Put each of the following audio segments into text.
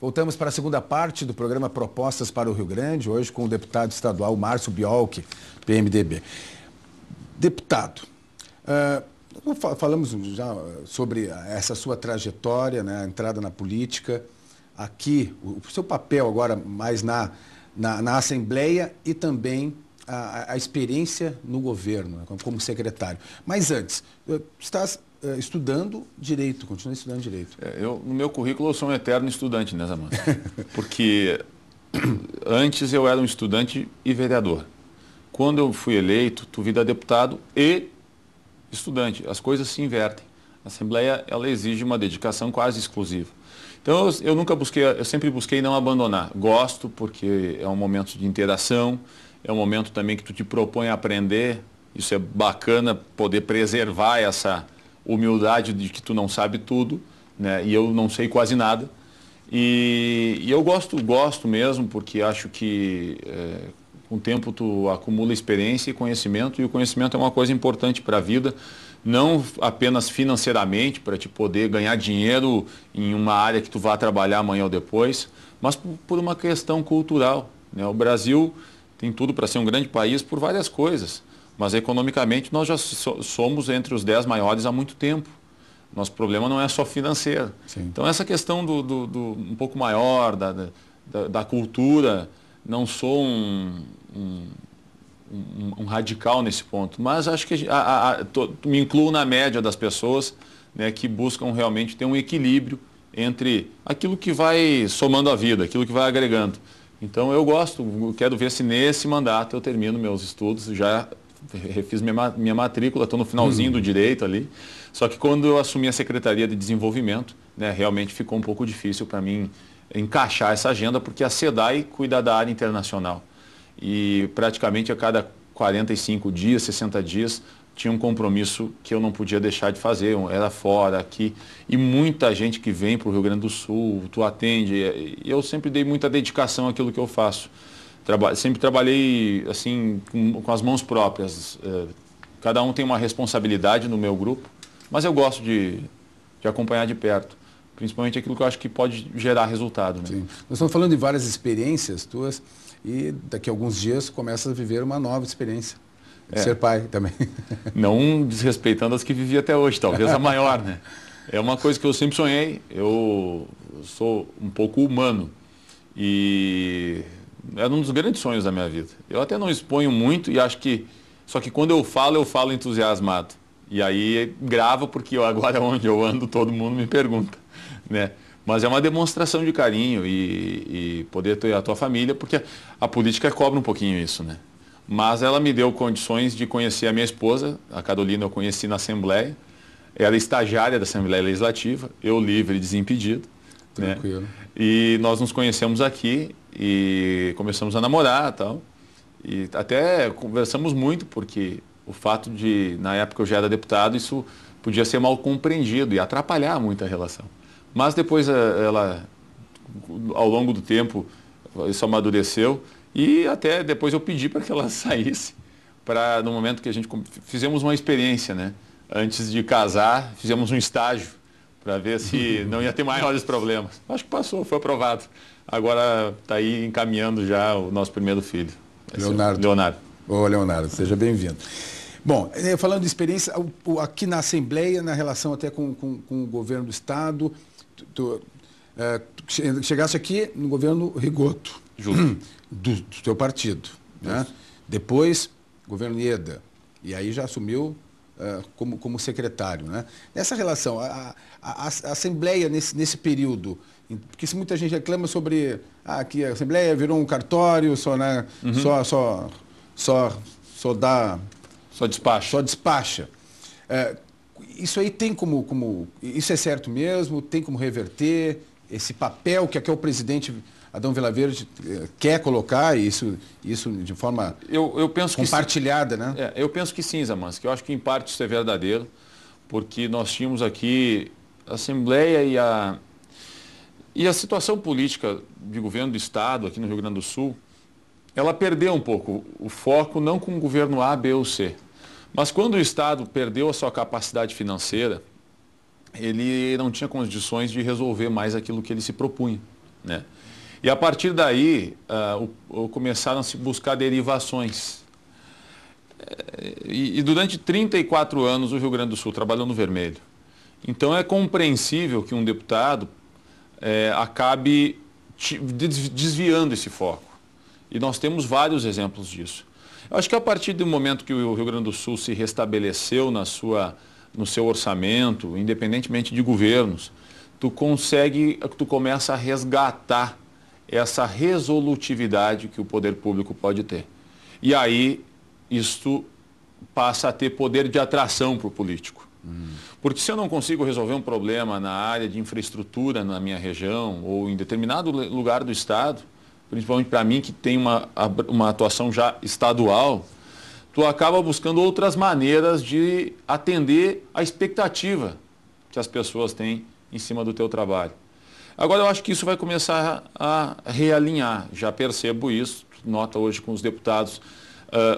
Voltamos para a segunda parte do programa Propostas para o Rio Grande, hoje com o deputado estadual Márcio Biolchi, PMDB. Deputado, falamos já sobre essa sua trajetória, né, a entrada na política, aqui, o seu papel agora mais na Assembleia e também a experiência no governo, né, como secretário. Mas antes, estás estudando Direito, continua estudando Direito. No meu currículo eu sou um eterno estudante, né, Zamanta? Porque antes eu era um estudante e vereador. Quando eu fui eleito, tu vira deputado e estudante. As coisas se invertem. A Assembleia, ela exige uma dedicação quase exclusiva. Então eu sempre busquei não abandonar. Gosto porque é um momento de interação, é um momento também que tu te propõe a aprender. Isso é bacana, poder preservar essa humildade de que tu não sabe tudo, né? E eu não sei quase nada. E eu gosto mesmo, porque acho que com o tempo tu acumula experiência e conhecimento, e o conhecimento é uma coisa importante para a vida, não apenas financeiramente, para te poder ganhar dinheiro em uma área que tu vá trabalhar amanhã ou depois, mas por uma questão cultural, né? O Brasil tem tudo para ser um grande país por várias coisas, mas economicamente nós já somos entre os 10 maiores há muito tempo. Nosso problema não é só financeiro. Sim. Então essa questão do um pouco maior, da cultura, não sou um radical nesse ponto, mas acho que me incluo na média das pessoas, né, que buscam realmente ter um equilíbrio entre aquilo que vai somando a vida, aquilo que vai agregando. Então eu quero ver se nesse mandato eu termino meus estudos, já refiz minha matrícula, estou no finalzinho do Direito ali, só que quando eu assumi a Secretaria de Desenvolvimento, né, realmente ficou um pouco difícil para mim encaixar essa agenda, porque a SEDAI cuida da área internacional. E praticamente a cada 45 dias, 60 dias, tinha um compromisso que eu não podia deixar de fazer, era fora, aqui. E muita gente que vem para o Rio Grande do Sul, tu atende, e eu sempre dei muita dedicação àquilo que eu faço. Sempre trabalhei assim, com as mãos próprias. Cada um tem uma responsabilidade no meu grupo, mas eu gosto de acompanhar de perto. Principalmente aquilo que eu acho que pode gerar resultado. Né? Sim. Nós estamos falando de várias experiências tuas e daqui a alguns dias começas a viver uma nova experiência. De ser pai também. Não desrespeitando as que vivi até hoje, talvez a maior, né? É uma coisa que eu sempre sonhei. Eu sou um pouco humano e era um dos grandes sonhos da minha vida. Eu até não exponho muito e acho que... Só que quando eu falo entusiasmado. E aí gravo porque agora onde eu ando todo mundo me pergunta, né? Mas é uma demonstração de carinho e poder ter a tua família, porque a política cobra um pouquinho isso, né? Mas ela me deu condições de conhecer a minha esposa, a Carolina eu conheci na Assembleia, ela é estagiária da Assembleia Legislativa, eu livre e desimpedido. Tranquilo. Né? E nós nos conhecemos aqui e começamos a namorar e tal. E até conversamos muito, porque o fato de, na época eu já era deputado, isso podia ser mal compreendido e atrapalhar muito a relação. Mas depois ela, ao longo do tempo, isso amadureceu e até depois eu pedi para que ela saísse, para no momento que a gente fizemos uma experiência, né? Antes de casar, fizemos um estágio para ver se não ia ter maiores problemas. Acho que passou, foi aprovado. Agora está aí encaminhando já o nosso primeiro filho. Leonardo. Ô, Leonardo, seja bem-vindo. Bom, falando de experiência, aqui na Assembleia, na relação até com o governo do Estado, tu chegaste aqui no governo Rigoto, do teu partido, né? Depois, governo Ieda, e aí já assumiu como secretário, né? Nessa relação, a Assembleia nesse período, porque se muita gente reclama sobre que a Assembleia virou um cartório, só, né, só despacha. Isso aí tem isso é certo mesmo? Tem como reverter esse papel que aqui o presidente Adão Vilaverde quer colocar, isso de forma eu penso compartilhada, que né? Eu penso que sim, Zamanski, eu acho que em parte isso é verdadeiro, porque nós tínhamos aqui a Assembleia e a situação política de governo do Estado aqui no Rio Grande do Sul, ela perdeu um pouco o foco, não com o governo A, B ou C. Mas quando o Estado perdeu a sua capacidade financeira, ele não tinha condições de resolver mais aquilo que ele se propunha. né? E a partir daí, começaram a se buscar derivações. E durante 34 anos o Rio Grande do Sul trabalhou no vermelho. Então é compreensível que um deputado acabe desviando esse foco. E nós temos vários exemplos disso. Eu acho que a partir do momento que o Rio Grande do Sul se restabeleceu no seu orçamento, independentemente de governos, tu começa a resgatar essa resolutividade que o poder público pode ter. E aí, isto passa a ter poder de atração para o político. Porque se eu não consigo resolver um problema na área de infraestrutura na minha região ou em determinado lugar do estado, principalmente para mim que tem uma atuação já estadual, tu acaba buscando outras maneiras de atender a expectativa que as pessoas têm em cima do teu trabalho. Agora eu acho que isso vai começar a realinhar, já percebo isso, nota hoje com os deputados,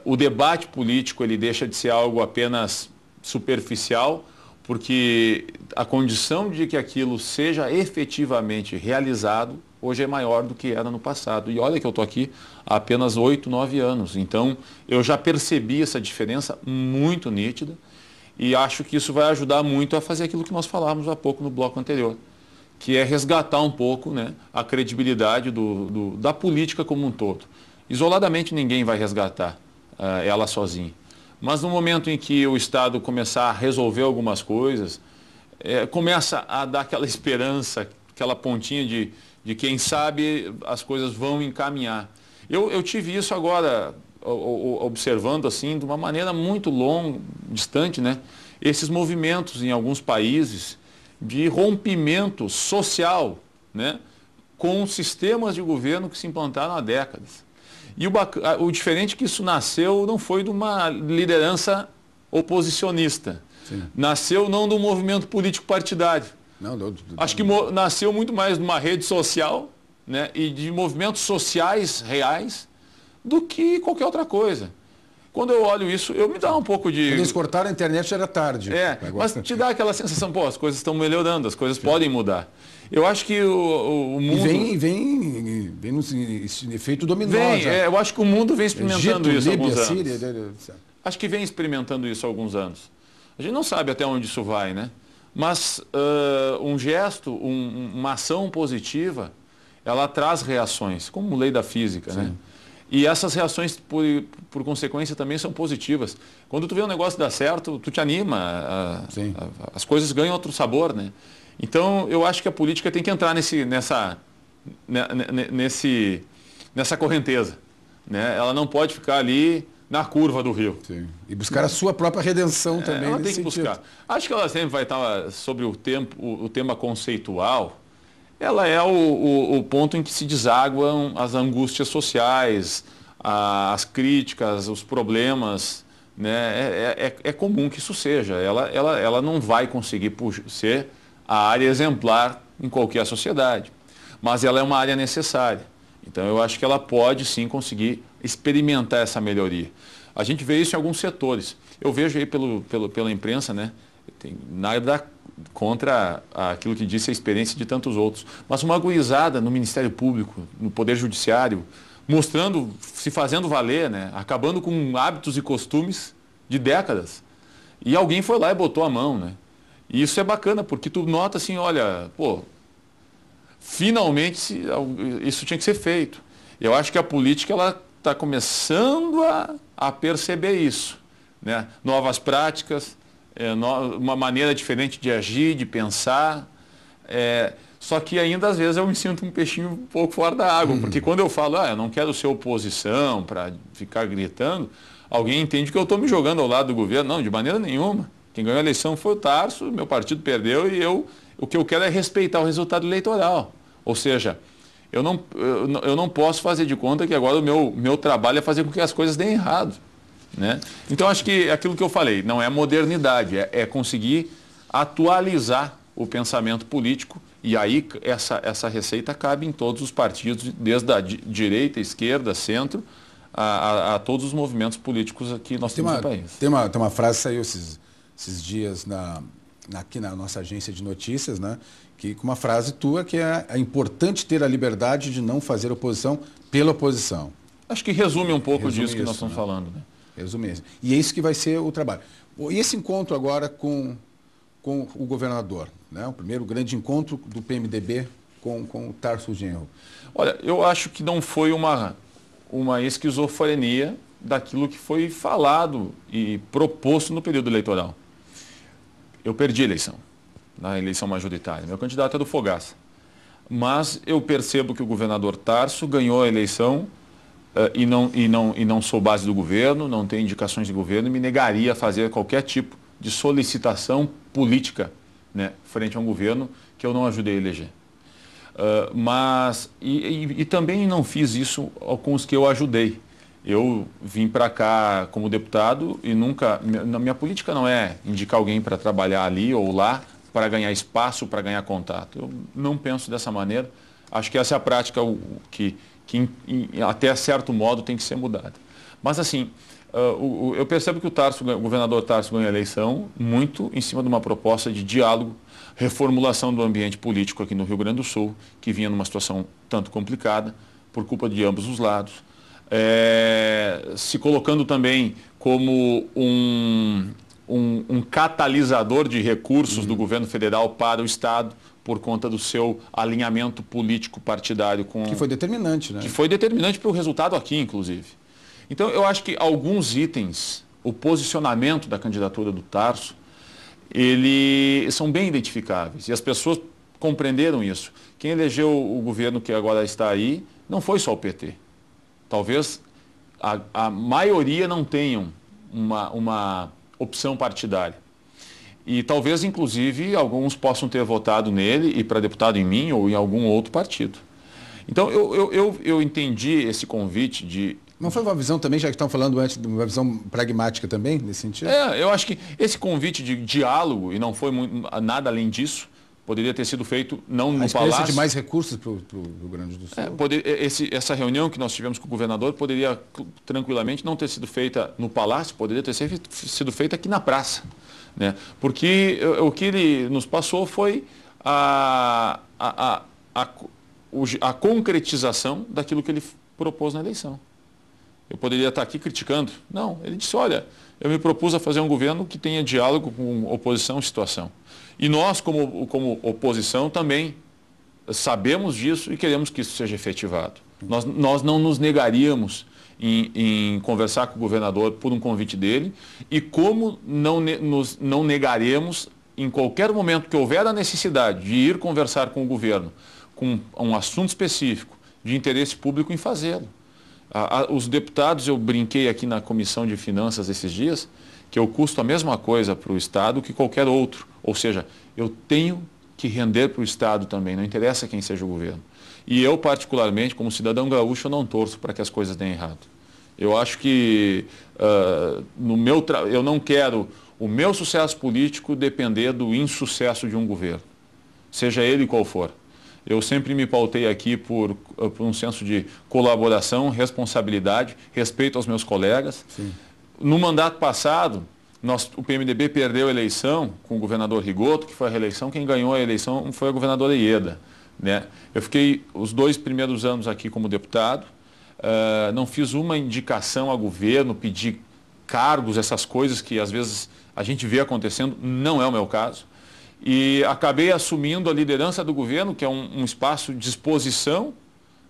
o debate político ele deixa de ser algo apenas superficial, porque a condição de que aquilo seja efetivamente realizado hoje é maior do que era no passado. E olha que eu estou aqui há apenas 8, 9 anos. Então, eu já percebi essa diferença muito nítida e acho que isso vai ajudar muito a fazer aquilo que nós falávamos há pouco no bloco anterior, que é resgatar um pouco, né, a credibilidade da política como um todo. Isoladamente ninguém vai resgatar ela sozinho. Mas no momento em que o Estado começar a resolver algumas coisas, começa a dar aquela esperança, aquela pontinha de quem sabe as coisas vão encaminhar. Eu tive isso agora, observando assim, de uma maneira muito longa, distante, né? Esses movimentos em alguns países de rompimento social, né? Com sistemas de governo que se implantaram há décadas. E o diferente é que isso nasceu não foi de uma liderança oposicionista. Sim. Nasceu não de um movimento político partidário. Acho que nasceu muito mais de uma rede social, né, e de movimentos sociais reais do que qualquer outra coisa. Quando eu olho isso, eu me dá um pouco de... Quando eles cortaram a internet já era tarde. Mas te dá aquela sensação, pô, as coisas estão melhorando, as coisas podem mudar. Eu acho que o mundo... E vem no efeito dominó. Eu acho que o mundo vem experimentando Egito, isso há Líbia, alguns anos. Síria, Acho que vem experimentando isso há alguns anos. A gente não sabe até onde isso vai, né? Mas um gesto, uma ação positiva, ela traz reações, como lei da física, né? E essas reações, por consequência, também são positivas. Quando tu vê um negócio dar certo, tu te anima, as coisas ganham outro sabor, né? Então, eu acho que a política tem que entrar nessa correnteza, né? Ela não pode ficar ali na curva do rio. Sim. E buscar a sua própria redenção também. Ela tem que buscar. Acho que ela sempre vai estar sobre o tema conceitual. Ela é o ponto em que se desaguam as angústias sociais, as críticas, os problemas, né? É comum que isso seja. Ela não vai conseguir ser a área exemplar em qualquer sociedade, mas ela é uma área necessária. Então eu acho que ela pode sim conseguir experimentar essa melhoria. A gente vê isso em alguns setores. Eu vejo aí pela imprensa, né? Tem nada contra aquilo que disse a experiência de tantos outros, mas uma gurizada no Ministério Público, no Poder Judiciário, mostrando, se fazendo valer, né? Acabando com hábitos e costumes de décadas. E alguém foi lá e botou a mão, né? E isso é bacana, porque tu nota assim, olha, pô, finalmente isso tinha que ser feito. Eu acho que a política ela está começando a perceber isso, né? Novas práticas, uma maneira diferente de agir, de pensar. Só que ainda às vezes eu me sinto um peixinho um pouco fora da água, porque quando eu falo, eu não quero ser oposição para ficar gritando, alguém entende que eu estou me jogando ao lado do governo. Não, de maneira nenhuma. Quem ganhou a eleição foi o Tarso, meu partido perdeu e o que eu quero é respeitar o resultado eleitoral. Ou seja, eu não posso fazer de conta que agora o meu trabalho é fazer com que as coisas deem errado, né? Então acho que aquilo que eu falei, não é modernidade, é conseguir atualizar o pensamento político e aí essa receita cabe em todos os partidos, desde a direita, esquerda, centro, a todos os movimentos políticos que nós temos no país. Tem uma frase que saiu esses dias aqui na nossa agência de notícias, né, que, com uma frase tua, que é importante ter a liberdade de não fazer oposição pela oposição. Acho que resume um pouco Resume disso que nós estamos né? falando. Né? Resume isso. E é isso que vai ser o trabalho. E esse encontro agora com o governador, né? O primeiro grande encontro do PMDB com o Tarso Genro. Olha, eu acho que não foi uma esquizofrenia daquilo que foi falado e proposto no período eleitoral. Eu perdi a eleição, na eleição majoritária. Meu candidato é do Fogaça. Mas eu percebo que o governador Tarso ganhou a eleição e não sou base do governo, não tenho indicações de governo e me negaria a fazer qualquer tipo de solicitação política, né, frente a um governo que eu não ajudei a eleger. E também não fiz isso com os que eu ajudei. Eu vim para cá como deputado e nunca... Minha política não é indicar alguém para trabalhar ali ou lá, para ganhar espaço, para ganhar contato. Eu não penso dessa maneira. Acho que essa é a prática que até certo modo tem que ser mudada. Mas assim, eu percebo que o governador Tarso ganhou a eleição muito em cima de uma proposta de diálogo, reformulação do ambiente político aqui no Rio Grande do Sul, que vinha numa situação tanto complicada, por culpa de ambos os lados. Se colocando também como um catalisador de recursos do governo federal para o Estado, por conta do seu alinhamento político partidário com... Que foi determinante, né? Que foi determinante para o resultado aqui, inclusive. Então, eu acho que alguns itens, o posicionamento da candidatura do Tarso, eles são bem identificáveis. E as pessoas compreenderam isso. Quem elegeu o governo que agora está aí não foi só o PT. Talvez a maioria não tenham uma opção partidária. E talvez, inclusive, alguns possam ter votado nele e para deputado em mim ou em algum outro partido. Então, eu entendi esse convite de... Não foi uma visão também, já que estão falando antes, de uma visão pragmática também, nesse sentido? Eu acho que esse convite de diálogo, e não foi nada além disso, poderia ter sido feito não no Palácio... de mais recursos para o Rio Grande do Sul? Essa reunião que nós tivemos com o governador poderia tranquilamente não ter sido feita no Palácio, poderia ter sido feita aqui na praça. Né? Porque o que ele nos passou foi a concretização daquilo que ele propôs na eleição. Eu poderia estar aqui criticando. Não, ele disse, olha, eu me propus a fazer um governo que tenha diálogo com oposição e situação. E nós, como oposição, também sabemos disso e queremos que isso seja efetivado. Nós não nos negaríamos em conversar com o governador por um convite dele e como não negaremos em qualquer momento que houver a necessidade de ir conversar com o governo com um assunto específico de interesse público em fazê-lo. Os deputados, eu brinquei aqui na Comissão de Finanças esses dias, que eu custo a mesma coisa para o Estado que qualquer outro. Ou seja, eu tenho que render para o Estado também, não interessa quem seja o governo. E eu, particularmente, como cidadão gaúcho, eu não torço para que as coisas deem errado. Eu acho que eu não quero o meu sucesso político depender do insucesso de um governo, seja ele qual for. Eu sempre me pautei aqui por um senso de colaboração, responsabilidade, respeito aos meus colegas. Sim. No mandato passado, o PMDB perdeu a eleição com o governador Rigoto, que foi a reeleição. Quem ganhou a eleição foi a governadora Ieda. Né? Eu fiquei os 2 primeiros anos aqui como deputado, não fiz uma indicação a governo, pedi cargos, essas coisas que às vezes a gente vê acontecendo, não é o meu caso. E acabei assumindo a liderança do governo, que é um espaço de exposição,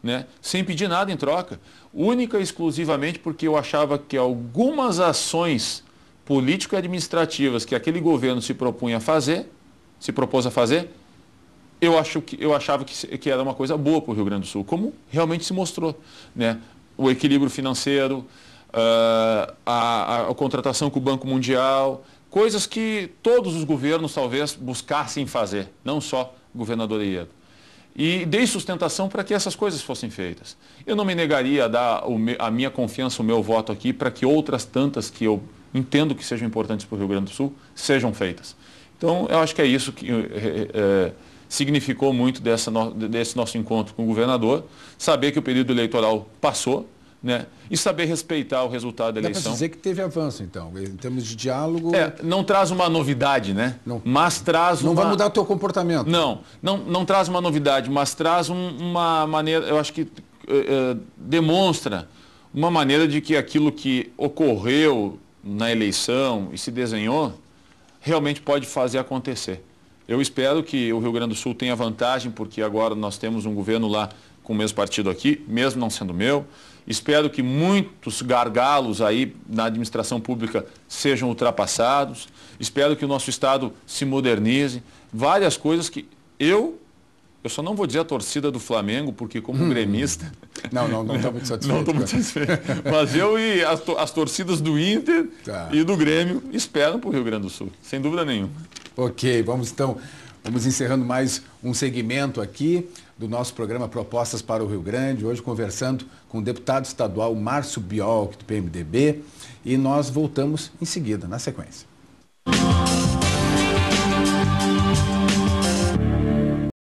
né, sem pedir nada em troca. Única e exclusivamente porque eu achava que algumas ações político-administrativas que aquele governo se propôs a fazer, eu achava que era uma coisa boa para o Rio Grande do Sul, como realmente se mostrou. Né? O equilíbrio financeiro, a contratação com o Banco Mundial, coisas que todos os governos talvez buscassem fazer, não só o governador Ieda. E dei sustentação para que essas coisas fossem feitas. Eu não me negaria a dar a minha confiança, o meu voto aqui, para que outras tantas que eu entendo que sejam importantes para o Rio Grande do Sul sejam feitas. Então, eu acho que é isso que significou muito desse nosso encontro com o governador, saber que o período eleitoral passou, né? E saber respeitar o resultado da eleição. Dá para dizer que teve avanço, então, em termos de diálogo. Não traz uma novidade, né? Não, mas traz não vai mudar o teu comportamento. Não traz uma novidade, mas traz uma maneira, eu acho que demonstra uma maneira de que aquilo que ocorreu na eleição e se desenhou realmente pode fazer acontecer. Eu espero que o Rio Grande do Sul tenha vantagem, porque agora nós temos um governo lá com o mesmo partido aqui, mesmo não sendo meu. Espero que muitos gargalos aí na administração pública sejam ultrapassados. Espero que o nosso Estado se modernize. Várias coisas que eu só não vou dizer a torcida do Flamengo, porque como gremista... Não estou muito satisfeito. Não estou muito satisfeito. Mas eu e as torcidas do Inter e do Grêmio esperam para o Rio Grande do Sul, sem dúvida nenhuma. Ok, vamos encerrando mais um segmento aqui do nosso programa Propostas para o Rio Grande, hoje conversando com o deputado estadual Márcio Biolk, do PMDB, e nós voltamos em seguida, na sequência.